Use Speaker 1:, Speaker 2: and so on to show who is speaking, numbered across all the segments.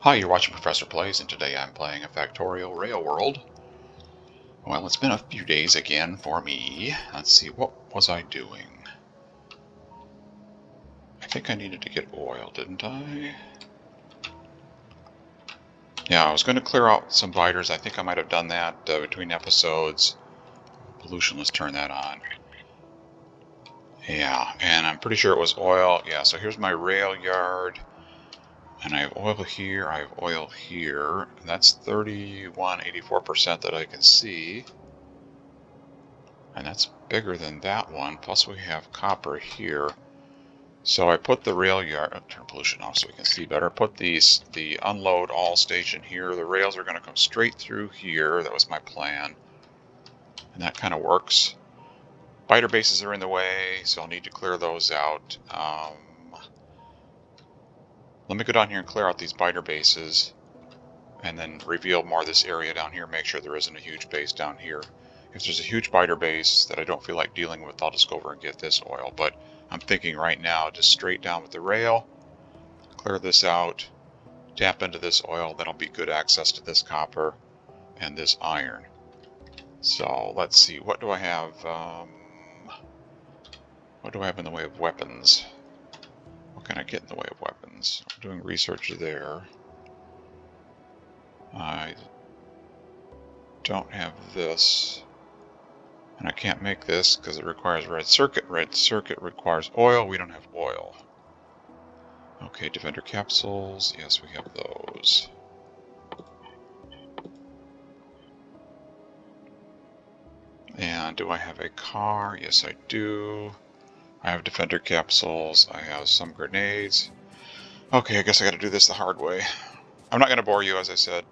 Speaker 1: Hi, you're watching Professor Plays, and today I'm playing a Factorial Rail World. Well, it's been a few days again for me. Let's see, what was I doing? I think I needed to get oil, didn't I? Yeah, I was going to clear out some biters. I think I might have done that between episodes. Pollution, let's turn that on. Yeah, and I'm pretty sure it was oil. Yeah, so here's my rail yard. And I have oil here, I have oil here. And that's 31.84% that I can see. And that's bigger than that one. Plus we have copper here. So I put the rail yard, turn pollution off so we can see better. Put the unload all station here. The rails are going to come straight through here. That was my plan. And that kind of works. Biter bases are in the way, so I'll need to clear those out. Let me go down here and clear out these biter bases. And then reveal more of this area down here. Make sure there isn't a huge base down here. If there's a huge biter base that I don't feel like dealing with, I'll just go over and get this oil. But I'm thinking right now, just straight down with the rail, clear this out, tap into this oil, that'll be good access to this copper and this iron. So let's see, what do I have? What do I have in the way of weapons? What can I get in the way of weapons? I'm doing research there. I don't have this. And I can't make this because it requires red circuit. Red circuit requires oil. We don't have oil. Okay, defender capsules. Yes, we have those. And do I have a car? Yes, I do. I have defender capsules. I have some grenades. Okay, I guess I got to do this the hard way. I'm not going to bore you, as I said.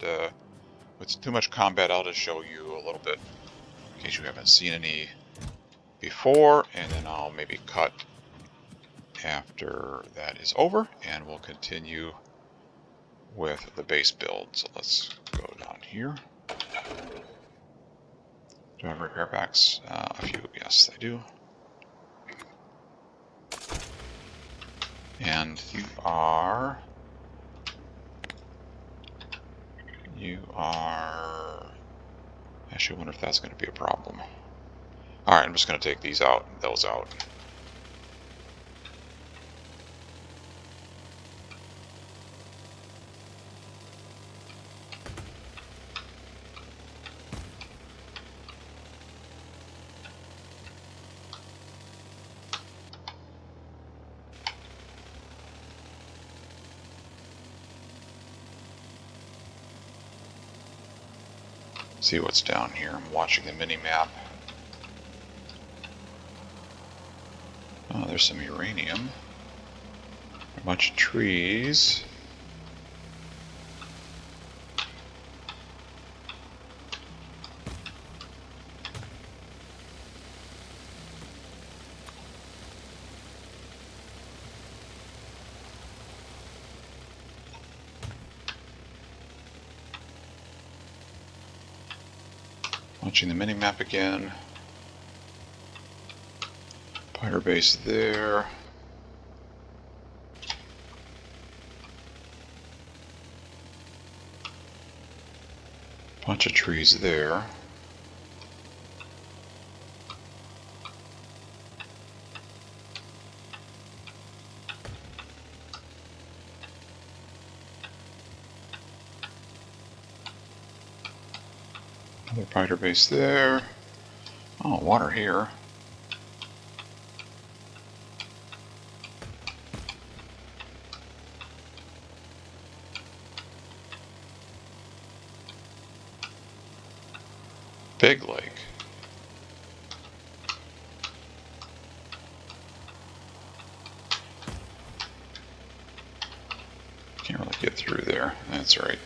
Speaker 1: With too much combat, I'll just show you a little bit in case you haven't seen any before, and then I'll maybe cut after that is over, and we'll continue with the base build. So let's go down here. Do I have repair packs? A few, yes, I do. And you are... Actually, I wonder if that's going to be a problem. Alright, I'm just going to take these out, those out. See what's down here. I'm watching the mini-map. Oh, there's some uranium. A bunch of trees. Watching the mini-map again. Biter base there. Bunch of trees there. Another biter base there. Oh, water here. Big lake. Can't really get through there. That's right.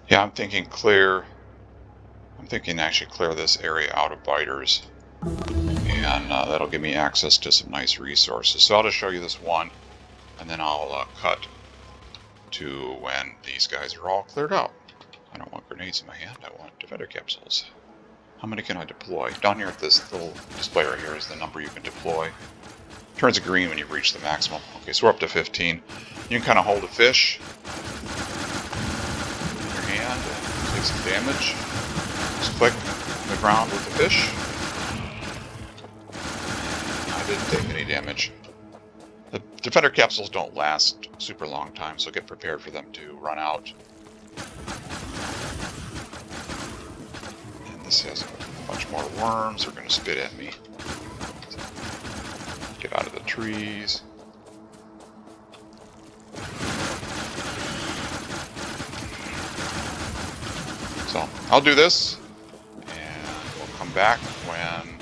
Speaker 1: Yeah, I'm thinking actually clear this area out of biters, and that'll give me access to some nice resources. So I'll just show you this one, and then I'll cut to when these guys are all cleared out. I don't want grenades in my hand, I want defender capsules. How many can I deploy? Down here at this little display right here is the number you can deploy. Turns green when you reach the maximum. Okay, so we're up to 15. You can kind of hold a fish in your hand and take some damage. Just click on the ground with the fish. I didn't take any damage. The defender capsules don't last super long time, so get prepared for them to run out. And this has a bunch more worms. They're going to spit at me. Get out of the trees. So I'll do this, and we'll come back when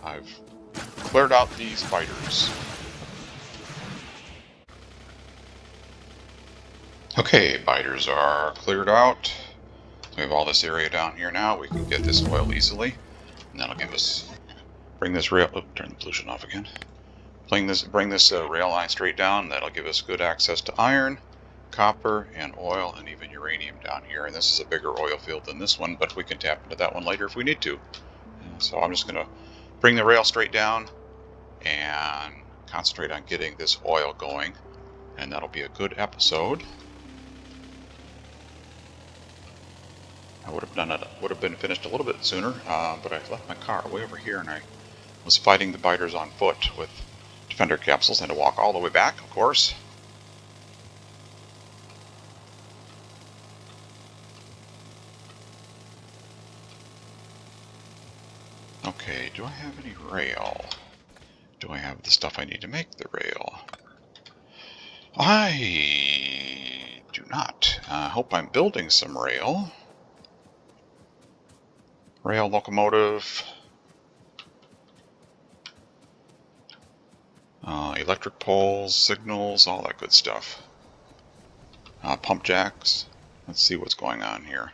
Speaker 1: I've cleared out these biters. Okay, biters are cleared out. We have all this area down here now. We can get this oil easily, and that'll give us. Bring this rail. Oh, turn the pollution off again. Bring this rail line straight down. That'll give us good access to iron, copper, and oil, and even uranium down here. And this is a bigger oil field than this one, but we can tap into that one later if we need to. So I'm just going to bring the rail straight down and concentrate on getting this oil going, and that'll be a good episode. I would have been finished a little bit sooner, but I left my car way over here, and I was fighting the biters on foot with defender capsules. I had to walk all the way back, of course. Okay, do I have any rail? Do I have the stuff I need to make the rail? I do not. I hope I'm building some rail. Rail, locomotive, electric poles, signals, all that good stuff. Pump jacks. Let's see what's going on here.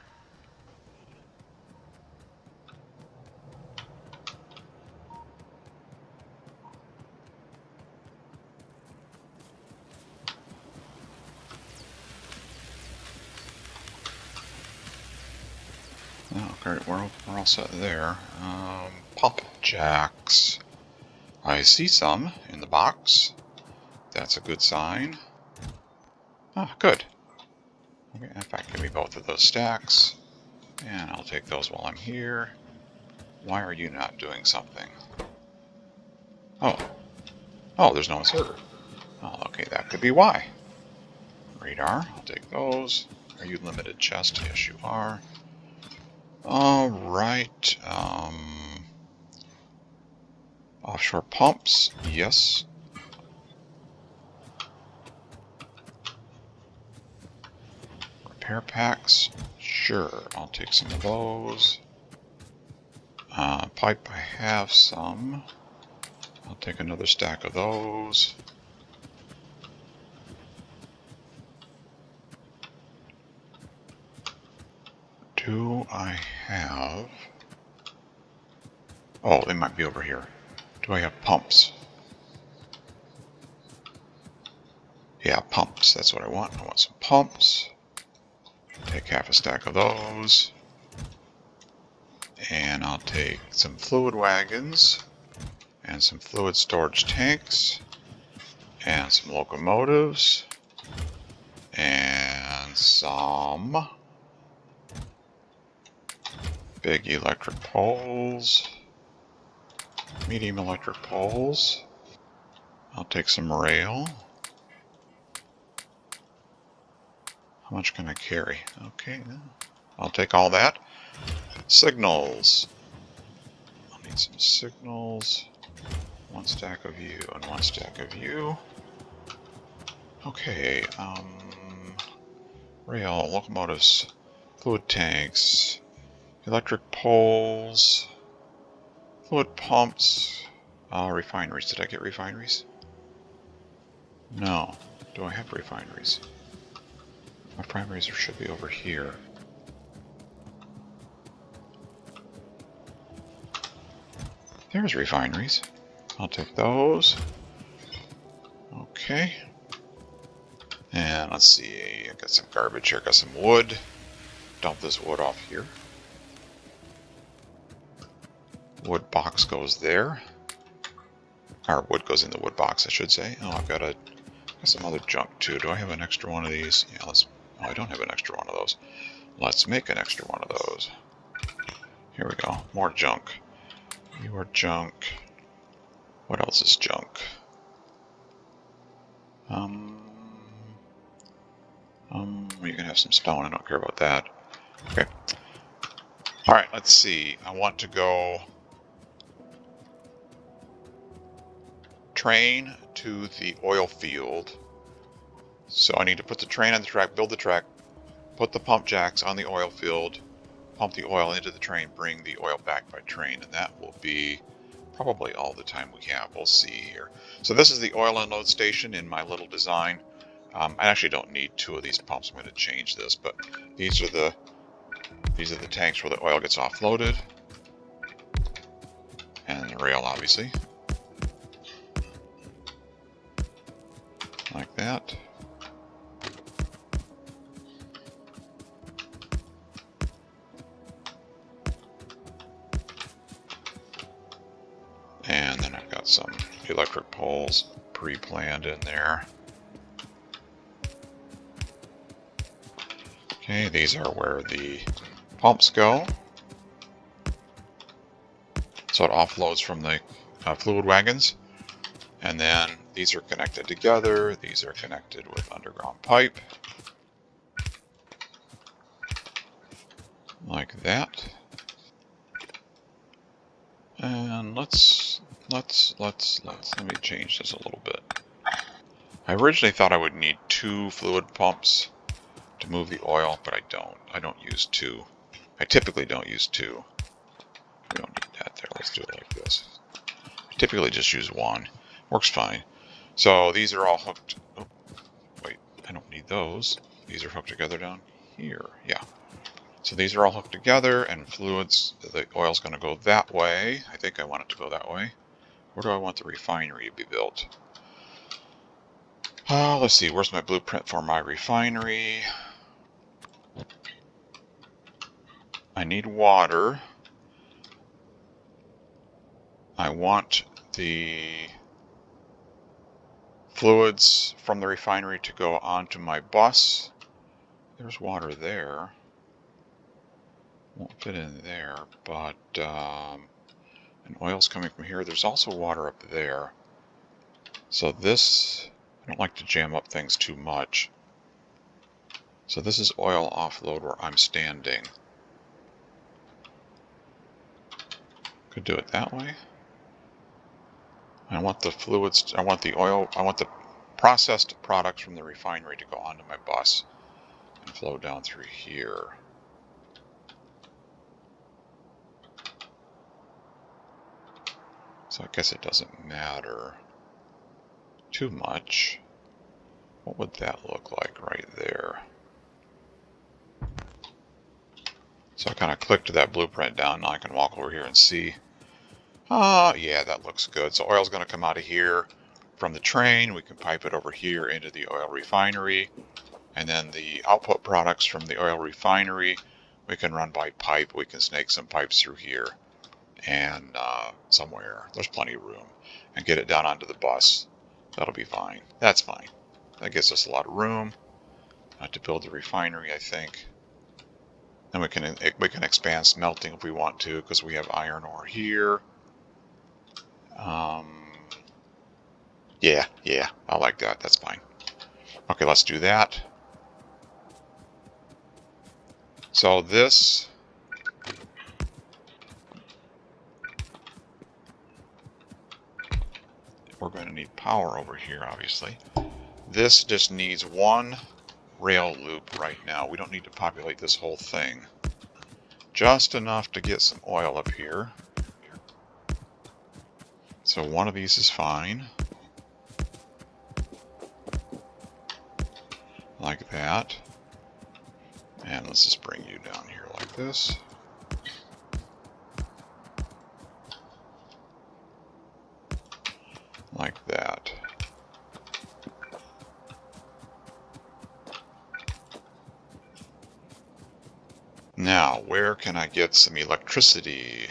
Speaker 1: Okay, we're all set there. Pump jacks. I see some in the box. That's a good sign. Ah, good. Okay, in fact, give me both of those stacks. And I'll take those while I'm here. Why are you not doing something? Oh, there's no inserter. Oh, okay, that could be why. Radar, I'll take those. Are you limited chest? Yes, you are. All right. Offshore pumps, yes. Repair packs, sure. I'll take some of those. Pipe, I have some. I'll take another stack of those. Do I have... Oh, they might be over here. Do I have pumps? Yeah, pumps. That's what I want. I want some pumps. Take half a stack of those. And I'll take some fluid wagons. And some fluid storage tanks. And some locomotives. And some big electric poles. Medium electric poles. I'll take some rail. How much can I carry? Okay, I'll take all that. Signals. I'll need some signals. One stack of you and one stack of you. Okay, rail, locomotives, fluid tanks, electric poles, fluid pumps, refineries. Did I get refineries? No. Do I have refineries? My primaries should be over here. There's refineries. I'll take those. Okay. And let's see, I got some garbage here, got some wood. Dump this wood off here. Wood box goes there. Or wood goes in the wood box, I should say. Oh, I've got some other junk too. Do I have an extra one of these? Yeah, oh, I don't have an extra one of those. Let's make an extra one of those. Here we go. More junk. You are junk. What else is junk? You can have some stone. I don't care about that. Okay. All right, let's see. I want to go train to the oil field. So I need to put the train on the track, build the track, put the pump jacks on the oil field, pump the oil into the train, bring the oil back by train, and that will be probably all the time we have. We'll see here. So this is the oil unload station in my little design. I actually don't need two of these pumps. I'm going to change this, but these are the tanks where the oil gets offloaded, and the rail, obviously, like that. And then I've got some electric poles pre-planned in there. Okay, these are where the pumps go. So it offloads from the fluid wagons. And then these are connected together. These are connected with underground pipe. Like that. And let me change this a little bit. I originally thought I would need 2 fluid pumps to move the oil, but I don't. I don't use 2. I typically don't use 2. We don't need that there. Let's do it like this. I typically just use 1. Works fine. So these are all hooked. Oh, wait, I don't need those. These are hooked together down here. Yeah. So these are all hooked together, and fluids, the oil's going to go that way. I think I want it to go that way. Where do I want the refinery to be built? Let's see, where's my blueprint for my refinery? I need water. I want the fluids from the refinery to go onto my bus. There's water there. Won't fit in there, but and oil's coming from here. There's also water up there. So this, I don't like to jam up things too much. So this is oil offload where I'm standing. Could do it that way. I want the fluids, I want the oil, I want the processed products from the refinery to go onto my bus and flow down through here. So I guess it doesn't matter too much. What would that look like right there? So I kind of clicked that blueprint down. Now I can walk over here and see. Yeah, that looks good. So oil's going to come out of here from the train. We can pipe it over here into the oil refinery. And then the output products from the oil refinery, we can run by pipe. We can snake some pipes through here and somewhere. There's plenty of room. And get it down onto the bus. That'll be fine. That's fine. That gives us a lot of room to build the refinery, I think. Then we can expand smelting if we want to, because we have iron ore here. Yeah, I like that. That's fine. Okay, let's do that. So this, we're going to need power over here, obviously. This just needs 1 rail loop right now. We don't need to populate this whole thing. Just enough to get some oil up here. So 1 of these is fine. Like that. And let's just bring you down here like this. like that. Now, where can I get some electricity?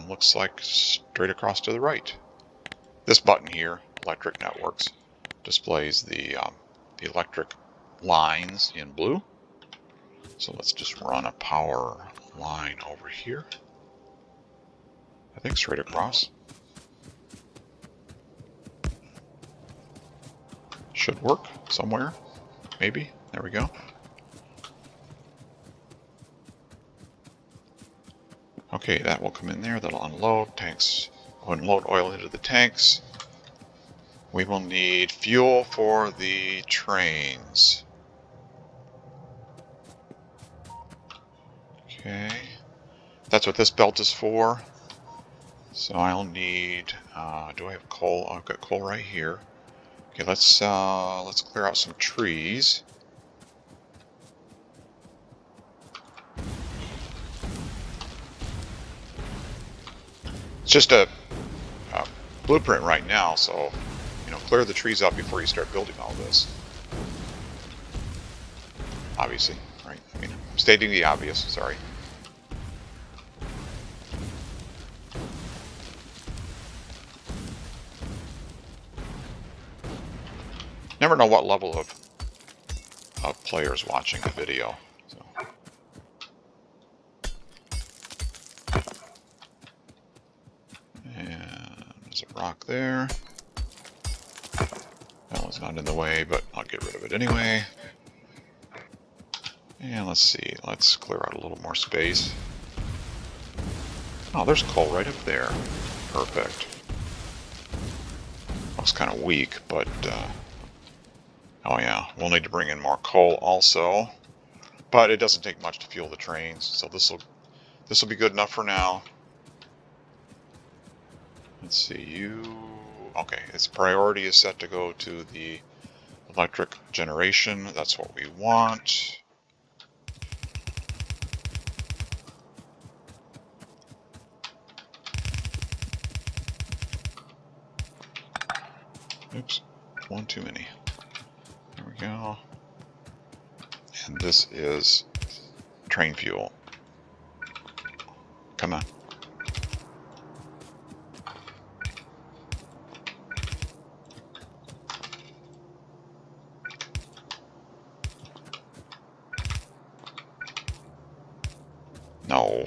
Speaker 1: Looks like straight across to the right. This button here, Electric Networks, displays the electric lines in blue. So let's just run a power line over here. I think straight across. Should work somewhere, maybe. There we go. Okay, that will come in there. That'll unload tanks. Unload oil into the tanks. We will need fuel for the trains. Okay, that's what this belt is for. So I'll need. Do I have coal? I've got coal right here. Okay, let's clear out some trees. It's just a blueprint right now, so clear the trees out before you start building all this. Obviously, right? I mean, I'm stating the obvious. Sorry. Never know what level of players watching the video. So. And there's a rock there. That one's not in the way, but I'll get rid of it anyway. And let's see. Let's clear out a little more space. Oh, there's coal right up there. Perfect. Looks kind of weak, but oh yeah, we'll need to bring in more coal also. But it doesn't take much to fuel the trains, so this will be good enough for now. Let's see, okay, its priority is set to go to the electric generation. That's what we want. Oops, one too many. There we go. And this is train fuel. Come on. No.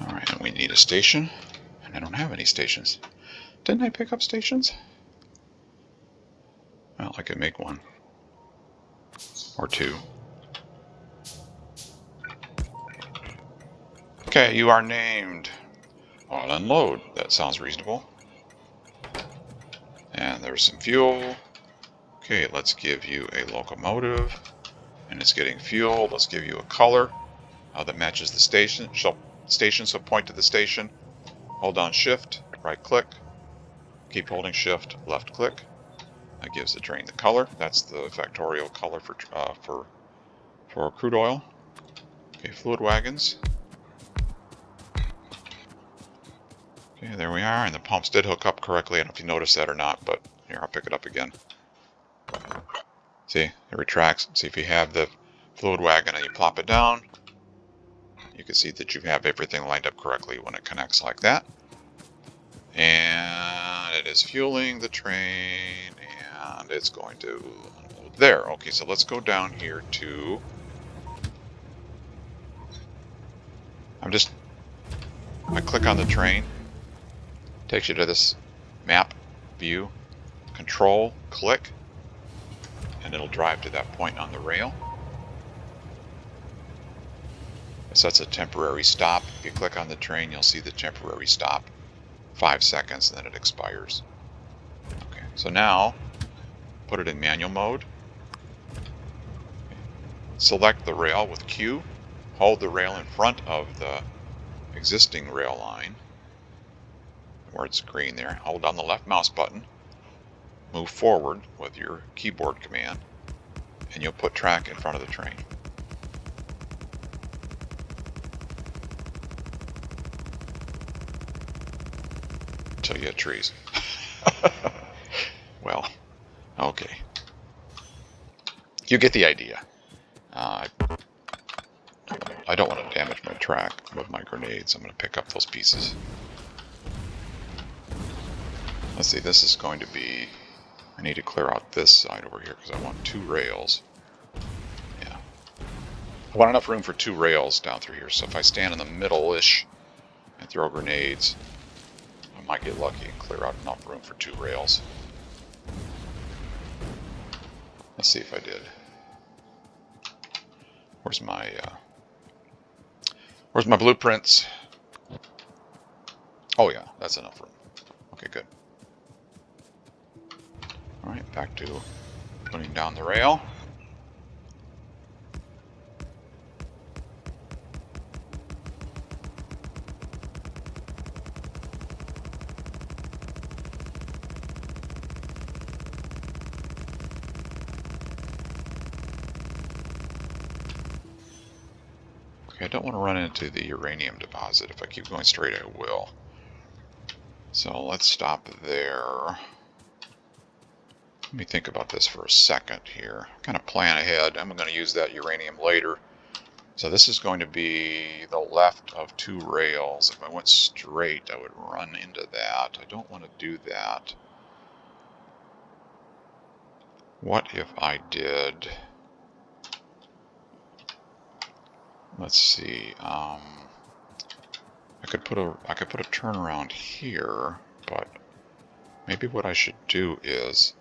Speaker 1: Alright, and we need a station. And I don't have any stations. Didn't I pick up stations? Well, I could make one. Or two. Okay, you are named. I'll unload. That sounds reasonable. And there's some fuel. Okay, let's give you a locomotive. And it's getting fuel. Let's give you a color that matches the station. So point to the station. Hold down Shift, right click. Keep holding Shift, left click. That gives the train the color. That's the factorio color for crude oil. Okay, fluid wagons. Okay, there we are, and the pumps did hook up correctly. I don't know if you noticed that or not, but here, I'll pick it up again. See, it retracts. See, if you have the fluid wagon and you plop it down, you can see that you have everything lined up correctly when it connects like that. And it is fueling the train, and it's going to unload there. Okay, so let's go down here to... I click on the train, takes you to this map view, control, click, and it'll drive to that point on the rail. So that's a temporary stop. If you click on the train, you'll see the temporary stop. 5 seconds, and then it expires. Okay, so now put it in manual mode. Select the rail with Q. Hold the rail in front of the existing rail line, where it's green there. Hold down the left mouse button, move forward with your keyboard command, and you'll put track in front of the train. Until you hit trees. Well, okay. You get the idea. I don't want to damage my track with my grenades. I'm going to pick up those pieces. Let's see, this is going to be... I need to clear out this side over here because I want 2 rails. Yeah. I want enough room for 2 rails down through here, so if I stand in the middle-ish and throw grenades, I might get lucky and clear out enough room for 2 rails. Let's see if I did. Where's my blueprints? Oh yeah, that's enough room. Okay, good. Alright, back to putting down the rail. I don't want to run into the uranium deposit. If I keep going straight, I will. So let's stop there. Let me think about this for a second here. Kind of plan ahead. I'm going to use that uranium later. So this is going to be the left of 2 rails. If I went straight, I would run into that. I don't want to do that. What if I did... Let's see. I could put a turnaround here, but maybe what I should do is,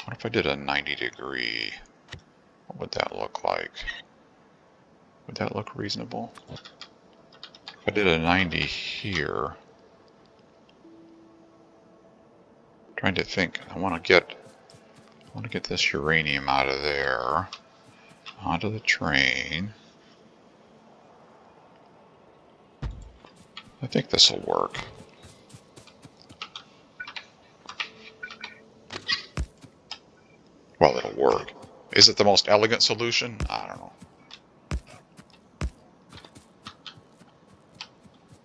Speaker 1: what if I did a 90-degree? What would that look like? Would that look reasonable? If I did a 90 here, I'm trying to think. I want to get this uranium out of there, onto the train. I think this will work. Well, it'll work. Is it the most elegant solution? I don't know.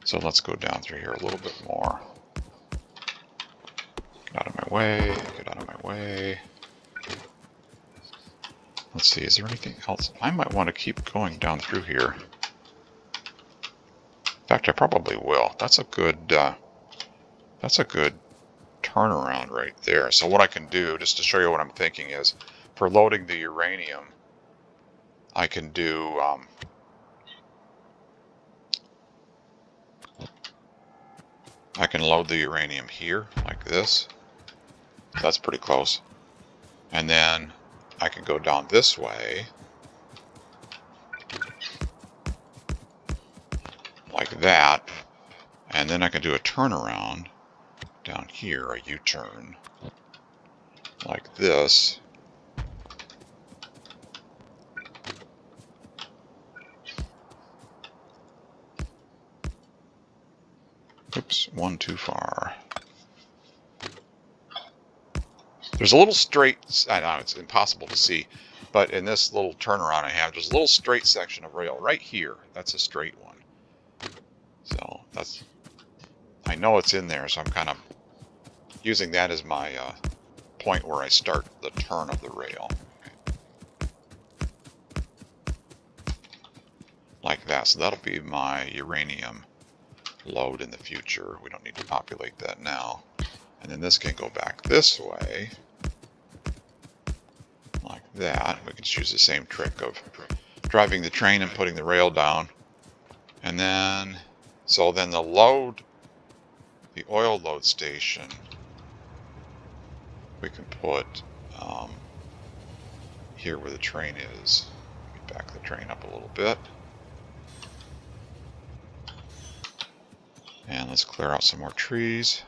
Speaker 1: So let's go down through here a little bit more. Get out of my way, get out of my way. Let's see, is there anything else? I might want to keep going down through here. In fact, I probably will. That's a good turnaround right there. So what I can do, just to show you what I'm thinking, is for loading the uranium, I can do I can load the uranium here like this. That's pretty close. And then I can go down this way like that, and then I can do a turnaround down here, a U-turn like this. Oops, one too far. There's a little straight, I know it's impossible to see, but in this little turnaround I have, there's a little straight section of rail right here. That's a straight one. So that's, I know it's in there, so I'm kind of using that as my point where I start the turn of the rail. Like that. So that'll be my uranium load in the future. We don't need to populate that now. And then this can go back this way. Like that. We can just use the same trick of driving the train and putting the rail down. And then, so then the load, the oil load station, we can put here where the train is. Let me back the train up a little bit. And let's clear out some more trees.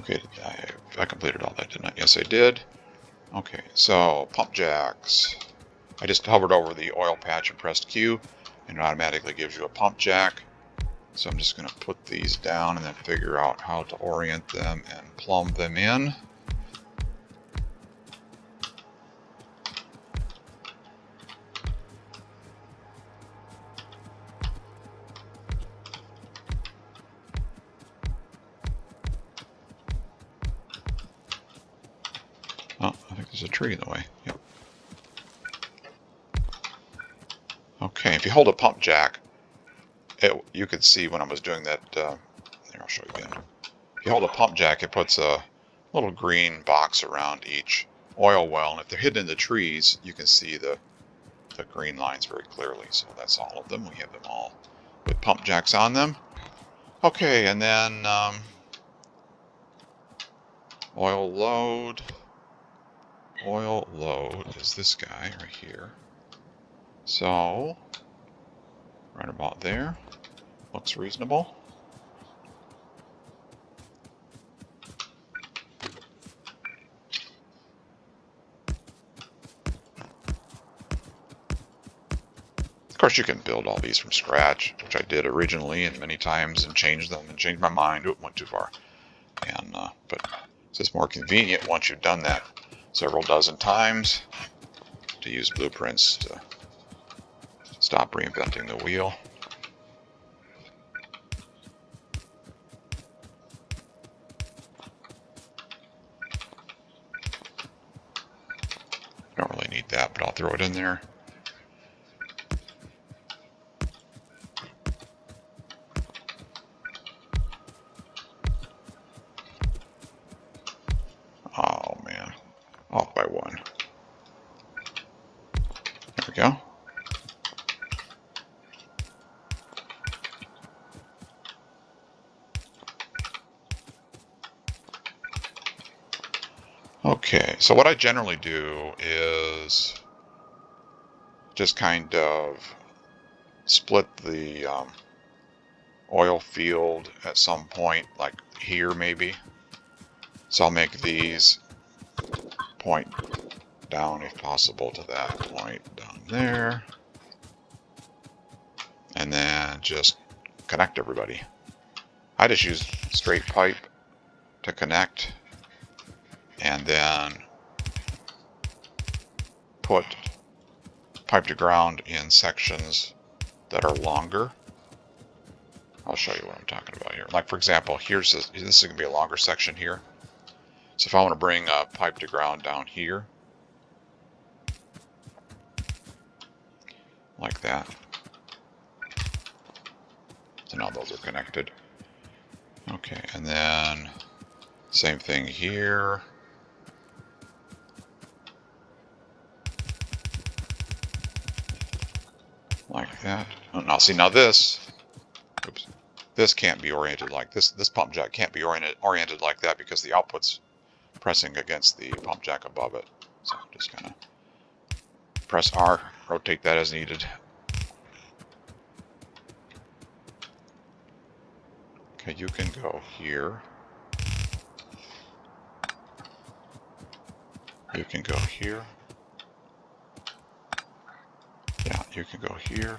Speaker 1: Okay, I completed all that, didn't I? Yes, I did. Okay, so pump jacks. I just hovered over the oil patch and pressed Q, and it automatically gives you a pump jack. So I'm just going to put these down and then figure out how to orient them and plumb them in. Oh, I think there's a tree in the way. Yep. Okay, if you hold a pump jack, you could see when I was doing that. Here, I'll show you again. If you hold a pump jack, it puts a little green box around each oil well, and if they're hidden in the trees, you can see the green lines very clearly. So that's all of them. We have them all with pump jacks on them. Okay, and then oil load. Oil load is this guy right here. So right about there. Looks reasonable. Of course, you can build all these from scratch, which I did originally and many times, and change them and change my mind. It went too far. And but it's just more convenient once you've done that several dozen times to use blueprints to stop reinventing the wheel. Don't really need that, but I'll throw it in there. Oh man, off by one. There we go. Okay, so what I generally do is just kind of split the oil field at some point, like here maybe. So I'll make these point down if possible to that point down there. And then just connect everybody. I just use straight pipe to connect and then put pipe to ground in sections that are longer. I'll show you what I'm talking about here. Like for example, here's this is going to be a longer section here. So if I want to bring a pipe to ground down here, like that. So now those are connected. Okay, and then same thing here. Like that. Oh, now see, now this, oops, this can't be oriented like this. This pump jack can't be oriented like that because the output's pressing against the pump jack above it. So just kind of press R, rotate that as needed. Okay, you can go here. You can go here. Yeah, you can go here.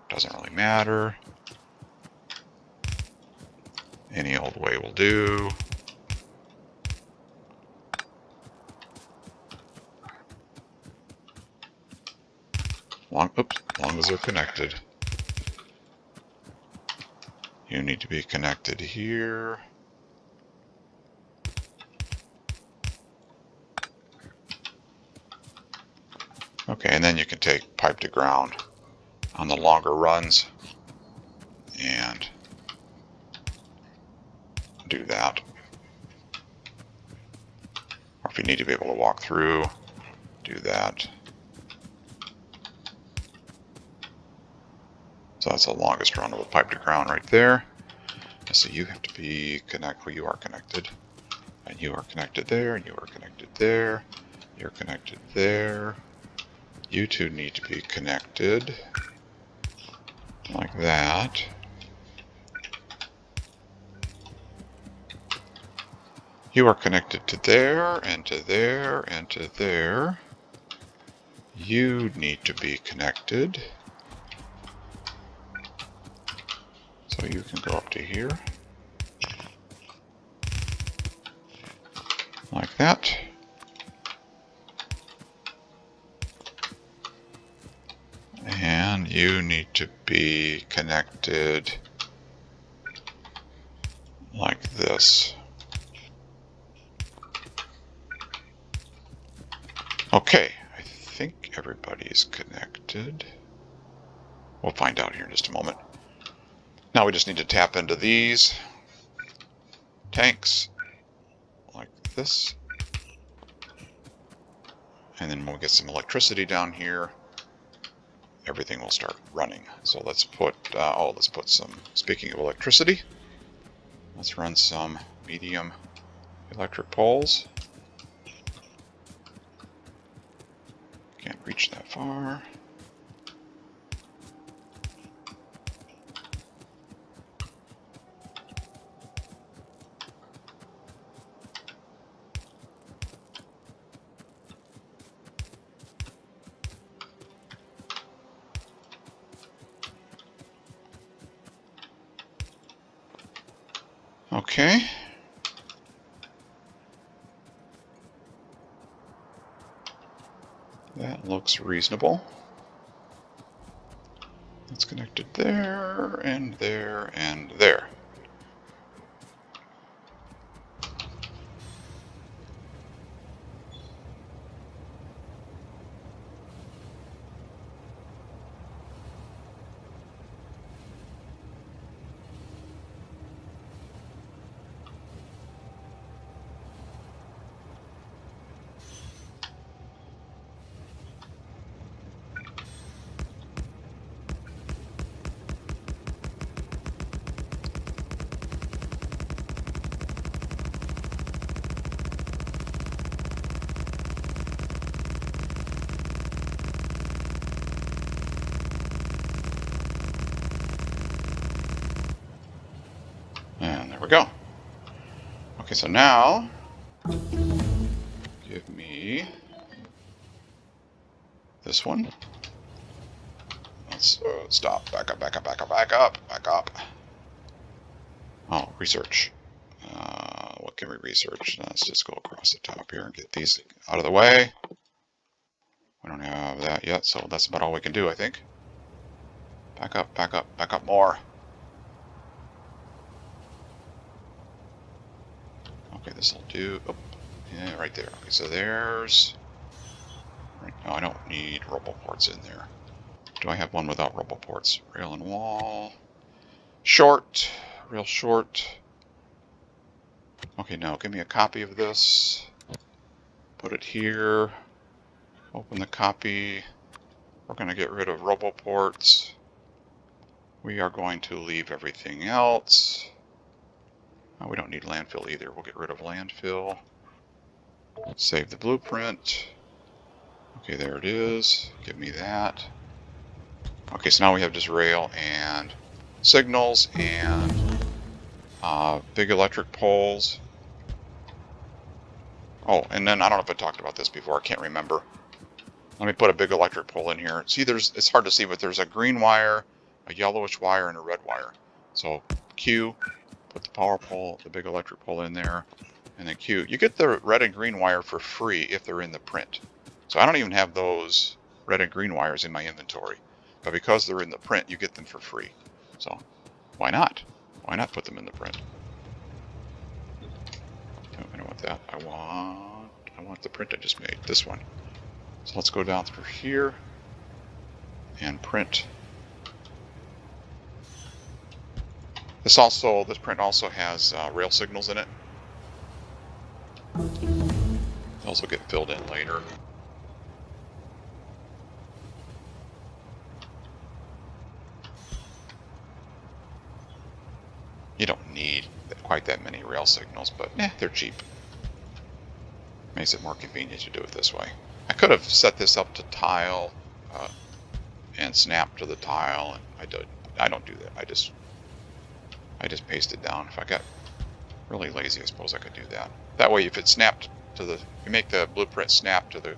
Speaker 1: Doesn't really matter. Any old way will do. Long as they're connected. You need to be connected here. Okay, and then you can take pipe to ground on the longer runs and do that. Or if you need to be able to walk through, do that. So that's the longest run of a pipe to ground right there. So you have to be connected. Well, you are connected. And you are connected there, and you are connected there. You're connected there. You two need to be connected like that. You are connected to there, and to there, and to there. You need to be connected. So you can go up to here. Like that. And you need to be connected like this. Okay, I think everybody's connected. We'll find out here in just a moment. Now we just need to tap into these tanks like this. And then we'll get some electricity down here. Everything will start running. So let's put, some, speaking of electricity, let's run some medium electric poles. Can't reach that far. Okay. That looks reasonable. It's connected there, and there, and there. And there we go. Okay, so now, give me this one. Let's stop, back up, back up, back up, back up, back up. Oh, research. What can we research? Let's just go across the top here and get these out of the way. We don't have that yet, so that's about all we can do, I think. Back up, back up, back up more. Okay, this will do. Oh, yeah, right there. Okay, so there's... No, I don't need roboports in there. Do I have one without roboports? Rail and wall. Short. Real short. Okay, now give me a copy of this. Put it here. Open the copy. We're going to get rid of roboports. We are going to leave everything else. Oh, we don't need landfill either. We'll get rid of landfill. Save the blueprint. Okay, there it is. Give me that. Okay, so now we have just rail and signals and big electric poles. Oh, and then I don't know if I talked about this before. I can't remember. Let me put a big electric pole in here. See, it's hard to see, but there's a green wire, a yellowish wire, and a red wire. So Q, put the power pole, the big electric pole in there, and then Q. You get the red and green wire for free if they're in the print. So I don't even have those red and green wires in my inventory. But because they're in the print, you get them for free. So why not? Why not put them in the print? I don't want that. I want the print I just made, this one. So let's go down through here and print. This print also has rail signals in it. Those will get filled in later. You don't need quite that many rail signals, but they're cheap. Makes it more convenient to do it this way. I could have set this up to tile and snap to the tile, and I don't do that. I just paste it down. If I got Really lazy, I suppose I could do that. That way, if it snapped to the, if you make the blueprint snap to the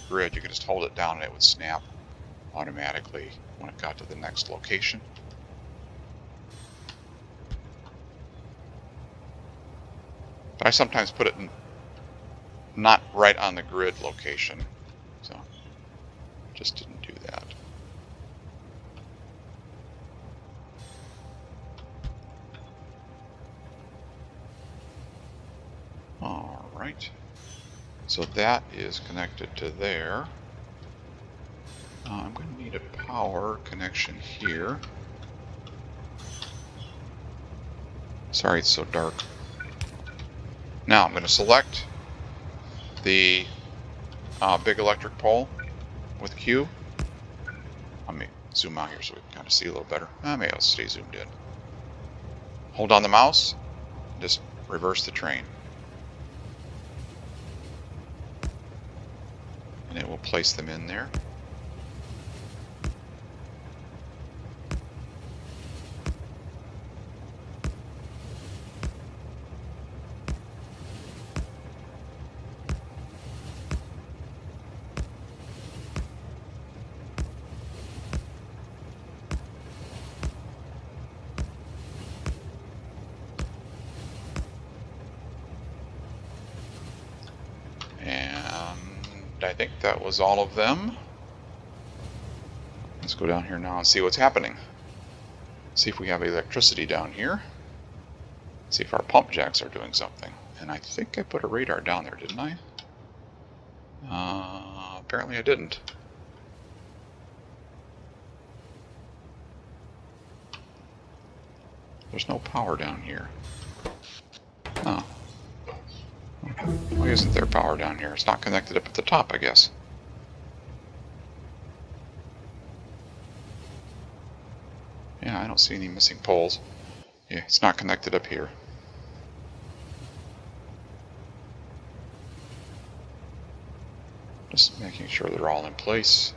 Speaker 1: grid, you could just hold it down and it would snap automatically when it got to the next location. But I sometimes put it in not right on the grid location, so just didn't do that. All right, so that is connected to there. I'm going to need a power connection here. Sorry it's so dark. Now I'm going to select the big electric pole with Q. Let me zoom out here so we can kind of see a little better. Maybe I'll stay zoomed in. Hold on the mouse, just reverse the train. And it will place them in there. I think that was all of them. Let's go down here now and see what's happening. See if we have electricity down here. See if our pump jacks are doing something. And I think I put a radar down there, didn't I? Apparently I didn't. There's no power down here. Oh. Why isn't there power down here? It's not connected up at the top, I guess. Yeah, I don't see any missing poles. Yeah, it's not connected up here. Just making sure they're all in place.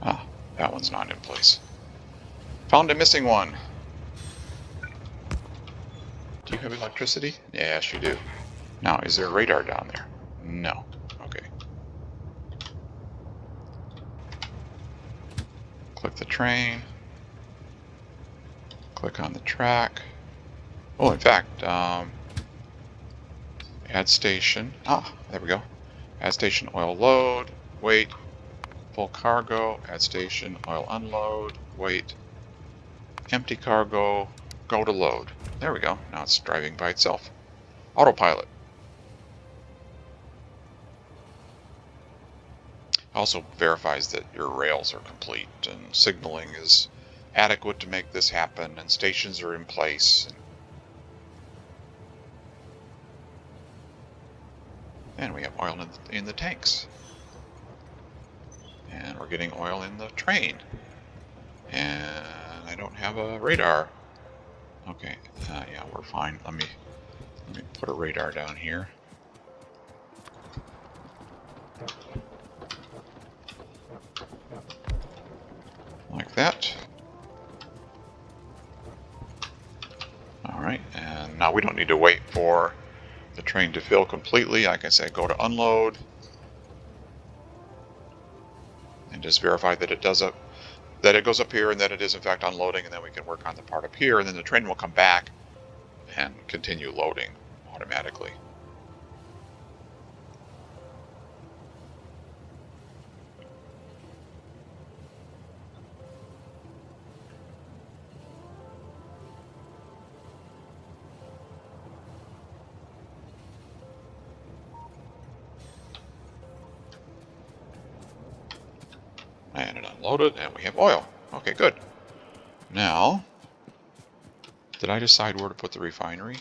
Speaker 1: Ah, that one's not in place. Found a missing one. Do you have electricity? Yes, you do. Now, is there a radar down there? No. Okay. Click the train. Click on the track. Oh, in fact, add station. Ah, there we go. Add station, oil load, wait, full cargo, add station, oil unload, wait, empty cargo, go to load. There we go. Now it's driving by itself. Autopilot. Also verifies that your rails are complete and signaling is adequate to make this happen and stations are in place. And we have oil in the tanks. And we're getting oil in the train. And I don't have a radar. Okay, yeah, we're fine. Let me put a radar down here. Like that. Alright, and now we don't need to wait for the train to fill completely. I can say go to unload. And just verify that it does that it goes up here and that it is in fact unloading, and then we can work on the part up here, and then the train will come back and continue loading automatically. And it unloaded, and we have oil. Okay, good. Now, did I decide where to put the refinery?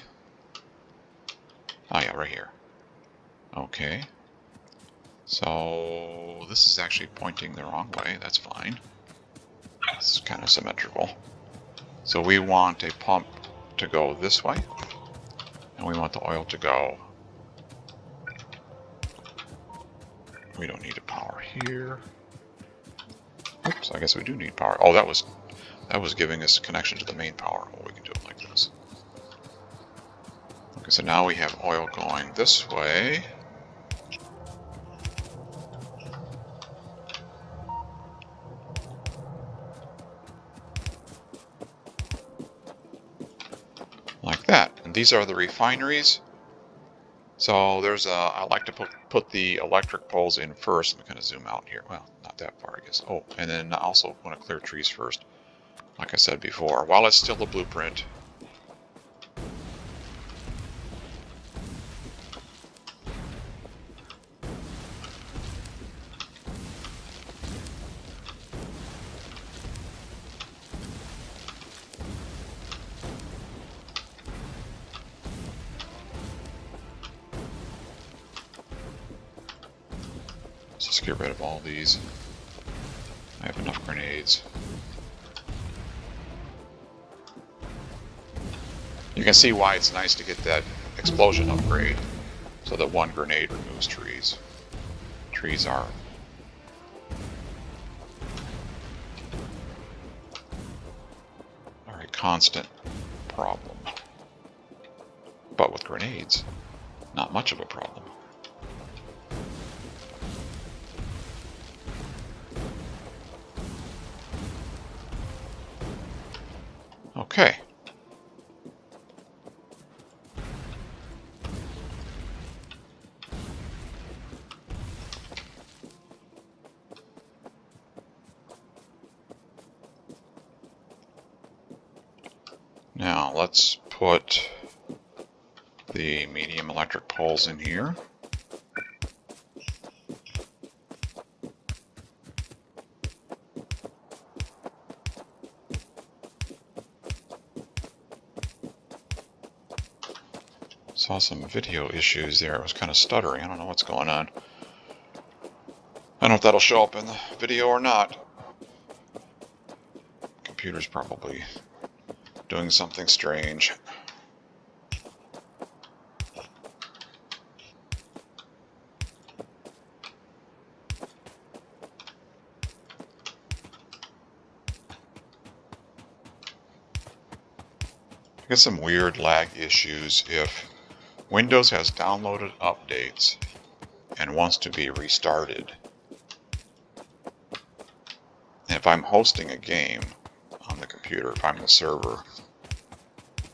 Speaker 1: Oh yeah, right here. Okay. So this is actually pointing the wrong way. That's fine. It's kind of symmetrical. So we want a pump to go this way, and we want the oil to go We don't need a power here. Oops, I guess we do need power. Oh, that was giving us connection to the main power. Oh, we can do it like this. Okay, so now we have oil going this way. Like that. And these are the refineries. So there's I like to put the electric poles in first. I'm going to zoom out here. Well, not that far, I guess. Oh, and then I also want to clear trees first, like I said before, while it's still a blueprint. Let's just get rid of all these. I have enough grenades. You can see why it's nice to get that explosion upgrade, so that one grenade removes trees. Trees are a constant problem. But with grenades, not much of a problem. Okay. Now let's put the medium electric poles in here. Saw some video issues there. It was kind of stuttering. I don't know what's going on. I don't know if that'll show up in the video or not. Computer's probably doing something strange. I get some weird lag issues if Windows has downloaded updates and wants to be restarted. And if I'm hosting a game on the computer, if I'm the server,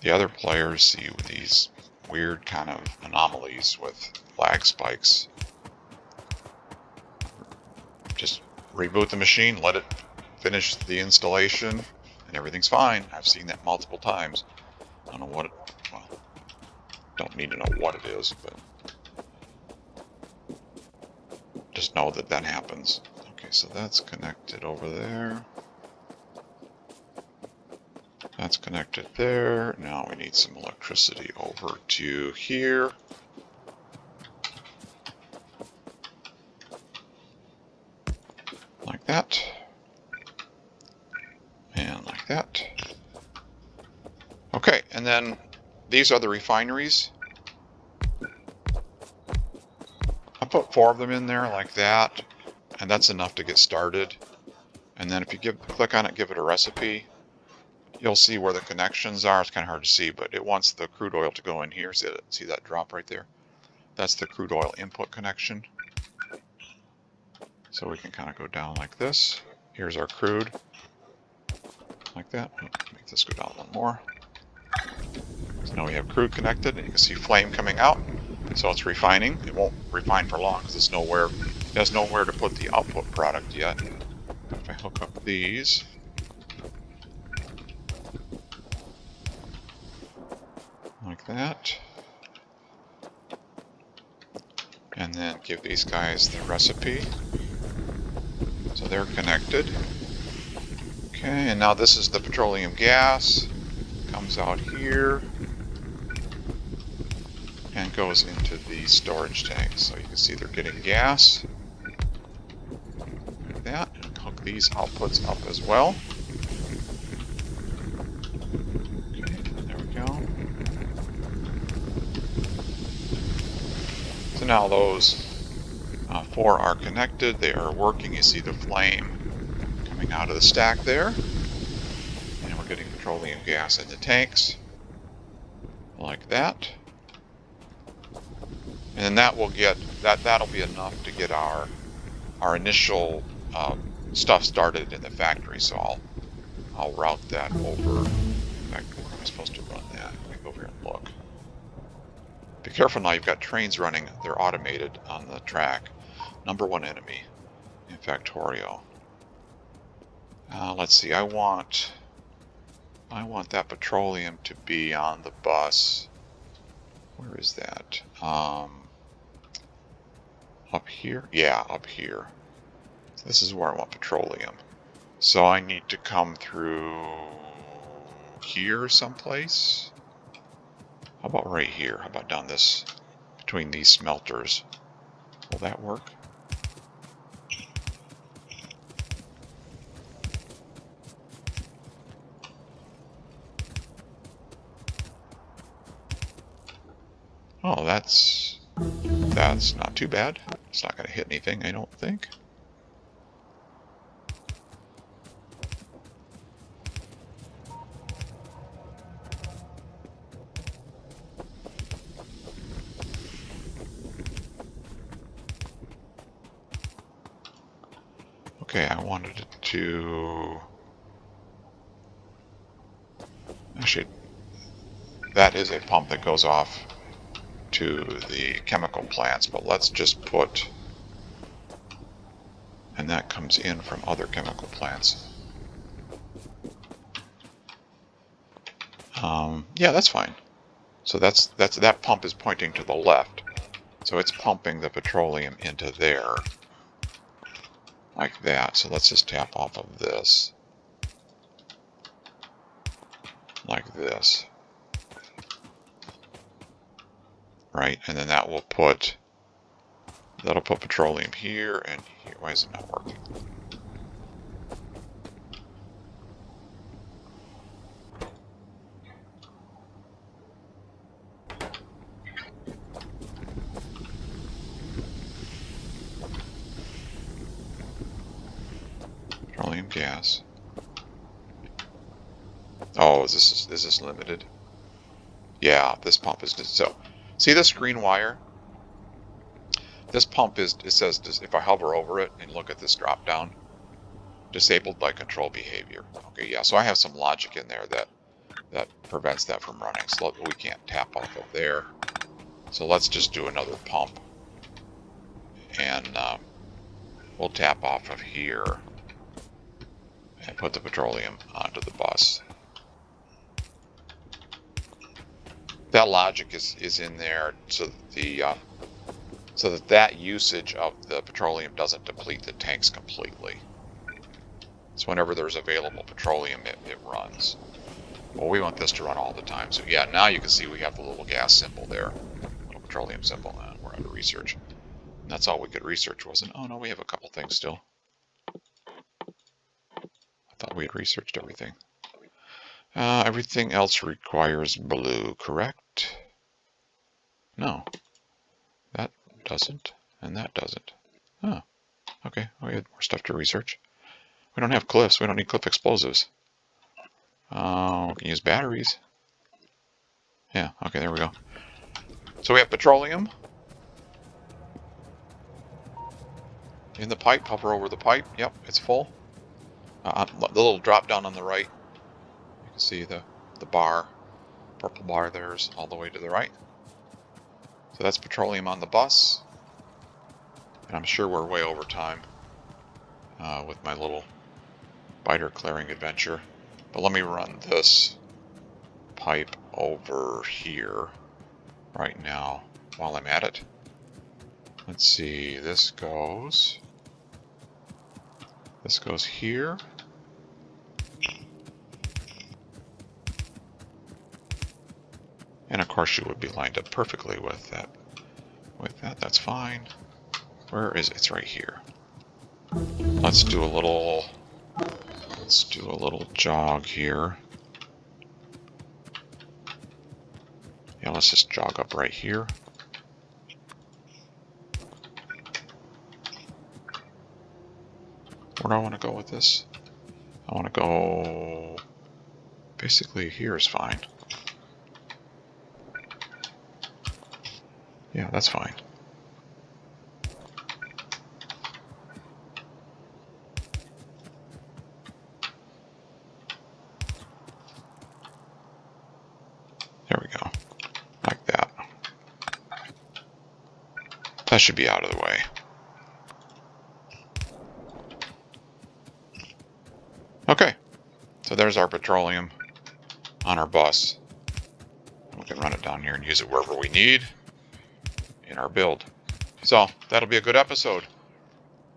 Speaker 1: the other players see these weird kind of anomalies with lag spikes. Just reboot the machine, let it finish the installation, and everything's fine. I've seen that multiple times. I don't know what it, well, don't need to know what it is, but just know that that happens. Okay, so that's connected over there. That's connected there. Now we need some electricity over to here. Like that. And like that. Okay, and then these are the refineries. I put 4 of them in there like that, and that's enough to get started. And then if you click on it, give it a recipe, you'll see where the connections are. It's kind of hard to see, but it wants the crude oil to go in here. See that drop right there? That's the crude oil input connection. So we can kind of go down like this. Here's our crude. Like that. Make this go down one more. So now we have crude connected, and you can see flame coming out. So it's refining. It won't refine for long because it has nowhere to put the output product yet. If I hook up these, like that, and then give these guys the recipe, so they're connected. Okay, and now this is the petroleum gas, comes out here and goes into the storage tanks. So you can see they're getting gas, like that, and hook these outputs up as well. Now those 4 are connected. They are working. You see the flame coming out of the stack there. And we're getting petroleum gas in the tanks. Like that. And then that will get, that'll be enough to get our initial stuff started in the factory. So I'll route that over. In fact, where am I supposed to run that? Let me go over here and look. Be careful now, you've got trains running. They're automated on the track. Number 1 enemy in factorio. Let's see, I want that petroleum to be on the bus. Where is that? Up here? Yeah, up here. So this is where I want petroleum. So I need to come through here someplace. How about right here? How about down this, between these smelters? Will that work? Oh, that's not too bad. It's not going to hit anything, I don't think. Okay, I wanted it to... Actually, that is a pump that goes off to the chemical plants, but let's just put... And that comes in from other chemical plants. Yeah, that's fine. So that pump is pointing to the left. So it's pumping the petroleum into there. Like that. So let's just tap off of this. Like this. Right? And then that'll put petroleum here and here. Why is it not working? Petroleum gas. Oh, is this limited? Yeah, this pump is so. See this green wire? This pump is, it says, if I hover over it and look at this drop down, disabled by control behavior. Okay, yeah, so I have some logic in there that prevents that from running. So we can't tap off of there. So let's just do another pump. And we'll tap off of here and put the petroleum onto the bus. That logic is in there so that that usage of the petroleum doesn't deplete the tanks completely. So whenever there's available petroleum, it runs. Well, we want this to run all the time. So yeah, now you can see we have the little gas symbol there, little petroleum symbol, and we're under research. And that's all we could research, wasn't? Oh no, we have a couple things still. I thought we had researched everything. Everything else requires blue, correct? No, that doesn't, and that doesn't. Oh, okay. We have more stuff to research. We don't have cliffs. We don't need cliff explosives. We can use batteries. Yeah, okay, there we go. So we have petroleum in the pipe. Hover over the pipe. Yep, it's full. The little drop down on the right. You can see the bar, purple bar there's all the way to the right. So that's petroleum on the bus. And I'm sure we're way over time with my little biter clearing adventure. But let me run this pipe over here right now while I'm at it. Let's see, this goes here. And of course you would be lined up perfectly with that. That's fine. Where is it? It's right here. Let's do a little jog here. Yeah, let's just jog up right here. Where do I want to go with this? I want to go... Basically, here is fine. Yeah, that's fine. There we go. Like that. That should be out of the way. Okay. So there's our petroleum on our bus. We can run it down here and use it wherever we need in our build. So that'll be a good episode.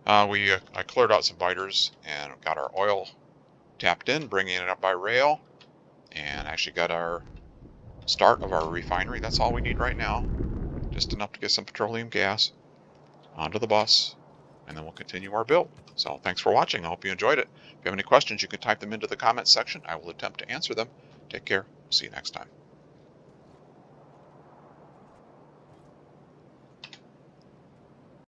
Speaker 1: I cleared out some biters and got our oil tapped in, bringing it up by rail, and actually got our start of our refinery. That's all we need right now, just enough to get some petroleum gas onto the bus, and then we'll continue our build. So thanks for watching. I hope you enjoyed it. If you have any questions, you can type them into the comments section. I will attempt to answer them. Take care. See you next time.